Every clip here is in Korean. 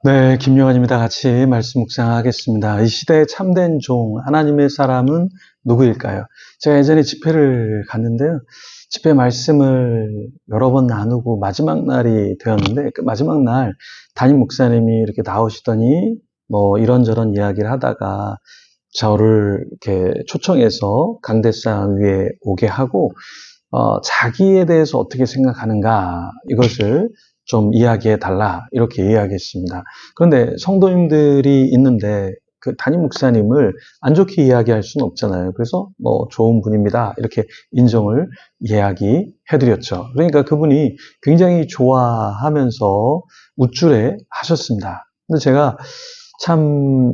네, 김요한입니다. 같이 말씀 묵상하겠습니다. 이 시대의 참된 종, 하나님의 사람은 누구일까요? 제가 예전에 집회를 갔는데요. 집회 말씀을 여러 번 나누고 마지막 날이 되었는데, 그 마지막 날 담임 목사님이 이렇게 나오시더니, 이런저런 이야기를 하다가 저를 이렇게 초청해서 강대상 위에 오게 하고, 자기에 대해서 어떻게 생각하는가, 이것을 좀 이야기해 달라, 이렇게 이야기했습니다. 그런데 성도님들이 있는데, 그 담임 목사님을 안 좋게 이야기할 수는 없잖아요. 그래서 좋은 분입니다, 이렇게 인정을 이야기해 드렸죠. 그러니까 그분이 굉장히 좋아하면서 우쭐해 하셨습니다. 근데 제가 참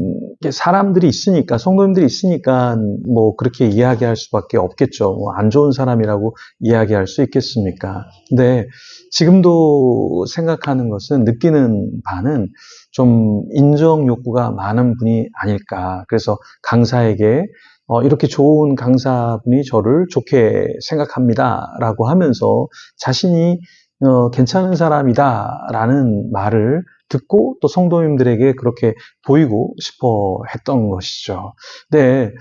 사람들이 있으니까, 성도님들이 있으니까 그렇게 이야기할 수밖에 없겠죠. 안 좋은 사람이라고 이야기할 수 있겠습니까? 근데 지금도 생각하는 것은, 느끼는 바는 좀 인정 욕구가 많은 분이 아닐까. 그래서 강사에게 이렇게 좋은 강사분이 저를 좋게 생각합니다라고 하면서 자신이 괜찮은 사람이다라는 말을 듣고 또 성도님들에게 그렇게 보이고 싶어 했던 것이죠. 근데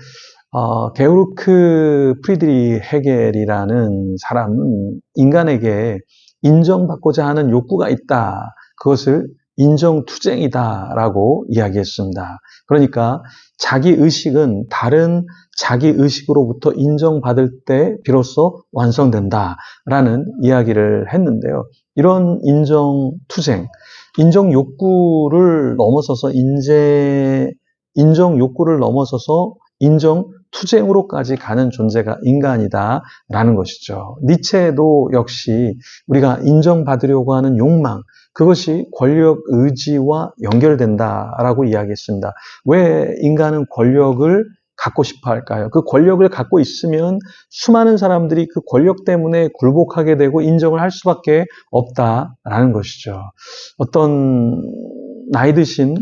게오르크 프리드리 헤겔이라는 사람은 인간에게 인정받고자 하는 욕구가 있다. 그것을 인정투쟁이다라고 이야기했습니다. 그러니까 자기 의식은 다른 자기 의식으로부터 인정받을 때 비로소 완성된다라는 이야기를 했는데요. 이런 인정투쟁, 인정 욕구를 넘어서서 인정 욕구를 넘어서서 인정 투쟁으로까지 가는 존재가 인간이다라는 것이죠. 니체도 역시 우리가 인정받으려고 하는 욕망, 그것이 권력 의지와 연결된다라고 이야기했습니다. 왜 인간은 권력을 갖고 싶어 할까요? 그 권력을 갖고 있으면 수많은 사람들이 그 권력 때문에 굴복하게 되고 인정을 할 수밖에 없다라는 것이죠. 어떤 나이 드신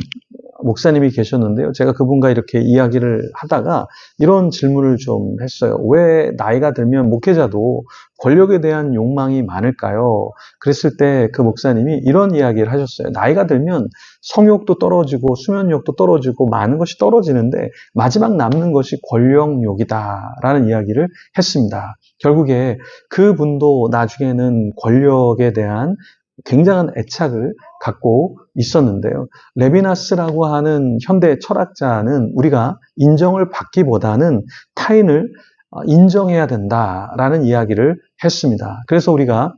목사님이 계셨는데요. 제가 그분과 이렇게 이야기를 하다가 이런 질문을 좀 했어요. 왜 나이가 들면 목회자도 권력에 대한 욕망이 많을까요? 그랬을 때 그 목사님이 이런 이야기를 하셨어요. 나이가 들면 성욕도 떨어지고 수면욕도 떨어지고 많은 것이 떨어지는데 마지막 남는 것이 권력욕이다라는 이야기를 했습니다. 결국에 그분도 나중에는 권력에 대한 굉장한 애착을 갖고 있었는데요. 레비나스라고 하는 현대 철학자는 우리가 인정을 받기보다는 타인을 인정해야 된다라는 이야기를 했습니다. 그래서 우리가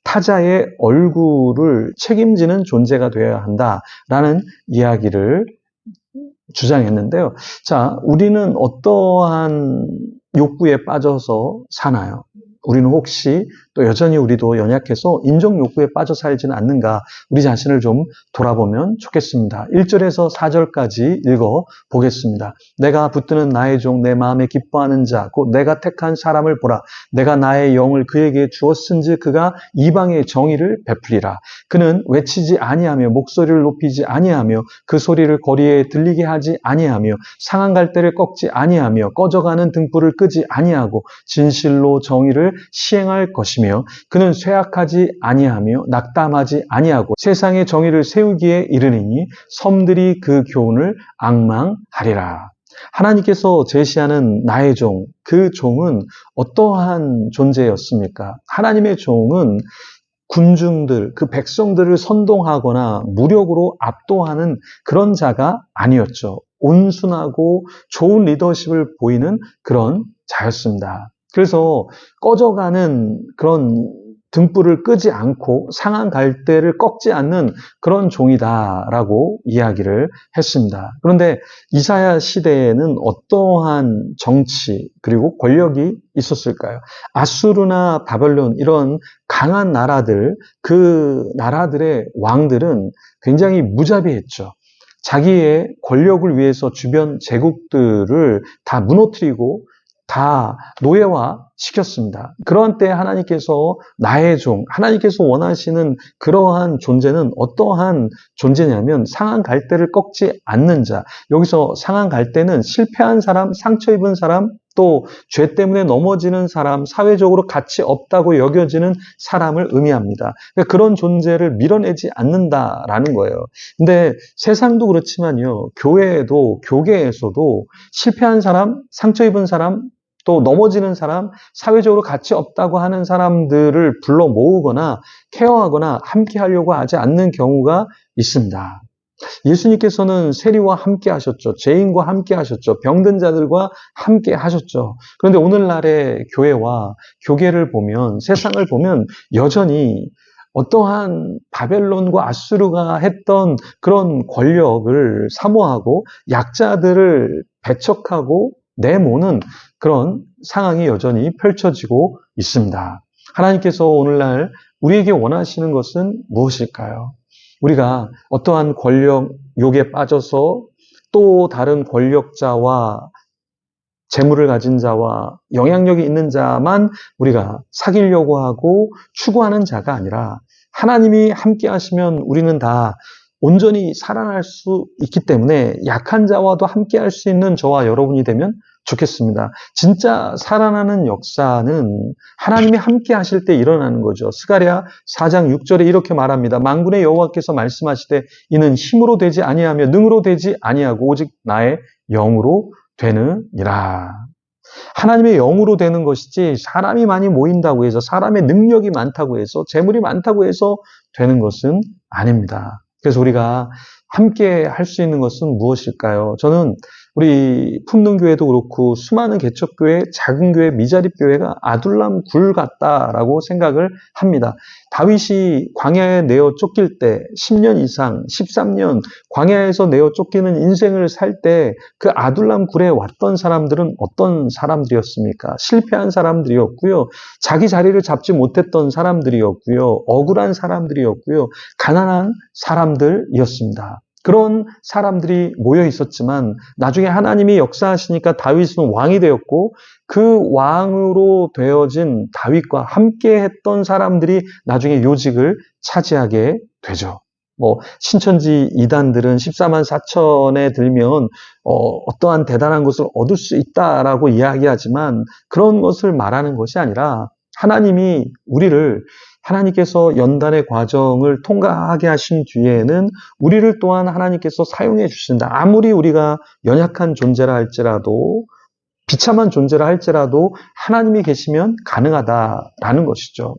타자의 얼굴을 책임지는 존재가 되어야 한다라는 이야기를 주장했는데요. 자, 우리는 어떠한 욕구에 빠져서 사나요? 우리는 혹시 또 여전히 우리도 연약해서 인정 욕구에 빠져 살지는 않는가, 우리 자신을 좀 돌아보면 좋겠습니다. 1절에서 4절까지 읽어 보겠습니다. 내가 붙드는 나의 종, 내 마음에 기뻐하는 자, 곧 내가 택한 사람을 보라. 내가 나의 영을 그에게 주었은즉 그가 이방의 정의를 베풀리라. 그는 외치지 아니하며 목소리를 높이지 아니하며 그 소리를 거리에 들리게 하지 아니하며 상한 갈대를 꺾지 아니하며 꺼져가는 등불을 끄지 아니하고 진실로 정의를 시행할 것이며 그는 쇠약하지 아니하며 낙담하지 아니하고 세상의 정의를 세우기에 이르리니 섬들이 그 교훈을 앙망하리라. 하나님께서 제시하는 나의 종, 그 종은 어떠한 존재였습니까? 하나님의 종은 군중들, 그 백성들을 선동하거나 무력으로 압도하는 그런 자가 아니었죠. 온순하고 좋은 리더십을 보이는 그런 자였습니다. 그래서 꺼져가는 그런 등불을 끄지 않고 상한 갈대를 꺾지 않는 그런 종이다라고 이야기를 했습니다. 그런데 이사야 시대에는 어떠한 정치 그리고 권력이 있었을까요? 아수르나 바벨론, 이런 강한 나라들, 그 나라들의 왕들은 굉장히 무자비했죠. 자기의 권력을 위해서 주변 제국들을 다 무너뜨리고 다 노예화 시켰습니다. 그러한 때 하나님께서 나의 종, 하나님께서 원하시는 그러한 존재는 어떠한 존재냐면 상한 갈대를 꺾지 않는 자. 여기서 상한 갈대는 실패한 사람, 상처 입은 사람, 또 죄 때문에 넘어지는 사람, 사회적으로 가치 없다고 여겨지는 사람을 의미합니다. 그러니까 그런 존재를 밀어내지 않는다라는 거예요. 근데 세상도 그렇지만요, 교회에도, 교계에서도 실패한 사람, 상처 입은 사람, 또 넘어지는 사람, 사회적으로 가치 없다고 하는 사람들을 불러 모으거나 케어하거나 함께 하려고 하지 않는 경우가 있습니다. 예수님께서는 세리와 함께 하셨죠. 죄인과 함께 하셨죠. 병든 자들과 함께 하셨죠. 그런데 오늘날의 교회와 교계를 보면, 세상을 보면 여전히 어떠한 바벨론과 아수르가 했던 그런 권력을 사모하고 약자들을 배척하고 내모는 그런 상황이 여전히 펼쳐지고 있습니다. 하나님께서 오늘날 우리에게 원하시는 것은 무엇일까요? 우리가 어떠한 권력 욕에 빠져서 또 다른 권력자와 재물을 가진 자와 영향력이 있는 자만 우리가 사귀려고 하고 추구하는 자가 아니라 하나님이 함께 하시면 우리는 다 온전히 살아날 수 있기 때문에 약한 자와도 함께 할 수 있는 저와 여러분이 되면 좋겠습니다. 진짜 살아나는 역사는 하나님이 함께 하실 때 일어나는 거죠. 스가랴 4장 6절에 이렇게 말합니다. 만군의 여호와께서 말씀하시되 이는 힘으로 되지 아니하며 능으로 되지 아니하고 오직 나의 영으로 되느니라. 하나님의 영으로 되는 것이지 사람이 많이 모인다고 해서, 사람의 능력이 많다고 해서, 재물이 많다고 해서 되는 것은 아닙니다. 그래서 우리가 함께 할 수 있는 것은 무엇일까요? 저는 우리 품능교회도 그렇고 수많은 개척교회, 작은 교회, 미자립교회가 아둘람 굴 같다라고 생각을 합니다. 다윗이 광야에 내어 쫓길 때 10년 이상, 13년 광야에서 내어 쫓기는 인생을 살 때 그 아둘람 굴에 왔던 사람들은 어떤 사람들이었습니까? 실패한 사람들이었고요. 자기 자리를 잡지 못했던 사람들이었고요. 억울한 사람들이었고요. 가난한 사람들이었습니다. 그런 사람들이 모여 있었지만 나중에 하나님이 역사하시니까 다윗은 왕이 되었고 그 왕으로 되어진 다윗과 함께 했던 사람들이 나중에 요직을 차지하게 되죠. 신천지 이단들은 14만 4천에 들면 어떠한 대단한 것을 얻을 수 있다라고 이야기하지만 그런 것을 말하는 것이 아니라 하나님께서 연단의 과정을 통과하게 하신 뒤에는 우리를 또한 하나님께서 사용해 주신다. 아무리 우리가 연약한 존재라 할지라도, 비참한 존재라 할지라도 하나님이 계시면 가능하다라는 것이죠.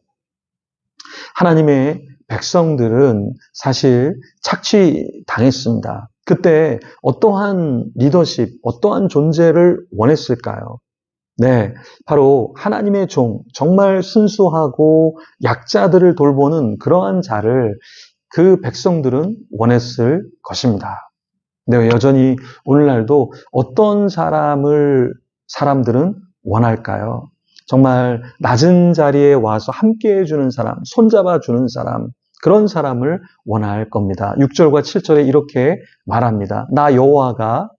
하나님의 백성들은 사실 착취당했습니다. 그때 어떠한 리더십, 어떠한 존재를 원했을까요? 네, 바로 하나님의 종, 정말 순수하고 약자들을 돌보는 그러한 자를 그 백성들은 원했을 것입니다. 네, 여전히 오늘날도 어떤 사람들은 원할까요? 정말 낮은 자리에 와서 함께 해주는 사람, 손잡아 주는 사람, 그런 사람을 원할 겁니다. 6절과 7절에 이렇게 말합니다. 나 여호와가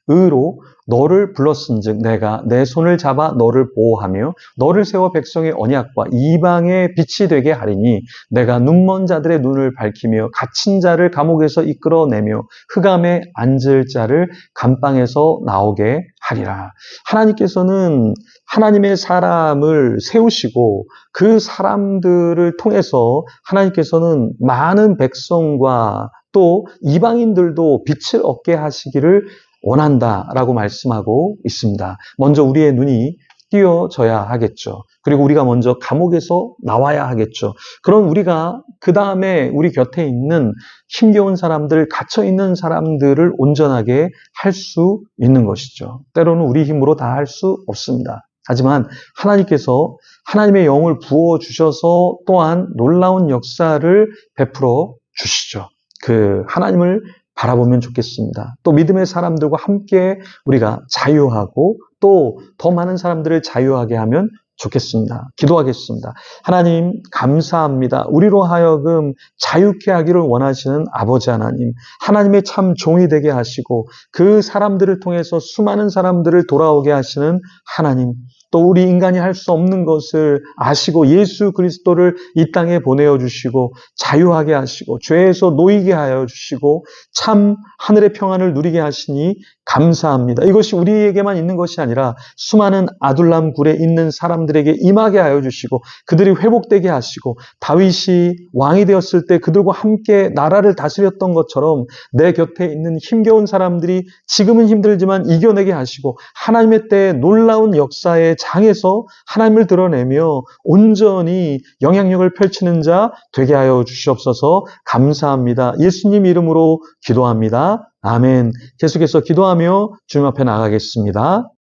의로 너를 불렀은즉 내가 내 손을 잡아 너를 보호하며 너를 세워 백성의 언약과 이방의 빛이 되게 하리니 내가 눈먼 자들의 눈을 밝히며 갇힌 자를 감옥에서 이끌어내며 흑암에 앉을 자를 감방에서 나오게 하리라. 하나님께서는 하나님의 사람을 세우시고 그 사람들을 통해서 하나님께서는 많은 백성과 또 이방인들도 빛을 얻게 하시기를 원한다라고 말씀하고 있습니다. 먼저 우리의 눈이 띄어져야 하겠죠. 그리고 우리가 먼저 감옥에서 나와야 하겠죠. 그럼 우리가 그 다음에 우리 곁에 있는 힘겨운 사람들, 갇혀있는 사람들을 온전하게 할 수 있는 것이죠. 때로는 우리 힘으로 다 할 수 없습니다. 하지만 하나님께서 하나님의 영을 부어주셔서 또한 놀라운 역사를 베풀어 주시죠. 그 하나님을 바라보면 좋겠습니다. 또 믿음의 사람들과 함께 우리가 자유하고 또 더 많은 사람들을 자유하게 하면 좋겠습니다. 기도하겠습니다. 하나님 감사합니다. 우리로 하여금 자유케 하기를 원하시는 아버지 하나님, 하나님의 참 종이 되게 하시고 그 사람들을 통해서 수많은 사람들을 돌아오게 하시는 하나님, 또 우리 인간이 할 수 없는 것을 아시고 예수 그리스도를 이 땅에 보내어 주시고 자유하게 하시고 죄에서 놓이게 하여 주시고 참 하늘의 평안을 누리게 하시니 감사합니다. 이것이 우리에게만 있는 것이 아니라 수많은 아둘람 굴에 있는 사람들에게 임하게 하여 주시고 그들이 회복되게 하시고 다윗이 왕이 되었을 때 그들과 함께 나라를 다스렸던 것처럼 내 곁에 있는 힘겨운 사람들이 지금은 힘들지만 이겨내게 하시고 하나님의 때에 놀라운 역사의 장에서 하나님을 드러내며 온전히 영향력을 펼치는 자 되게 하여 주시옵소서. 감사합니다. 예수님 이름으로 기도합니다. 아멘. 계속해서 기도하며 주님 앞에 나가겠습니다.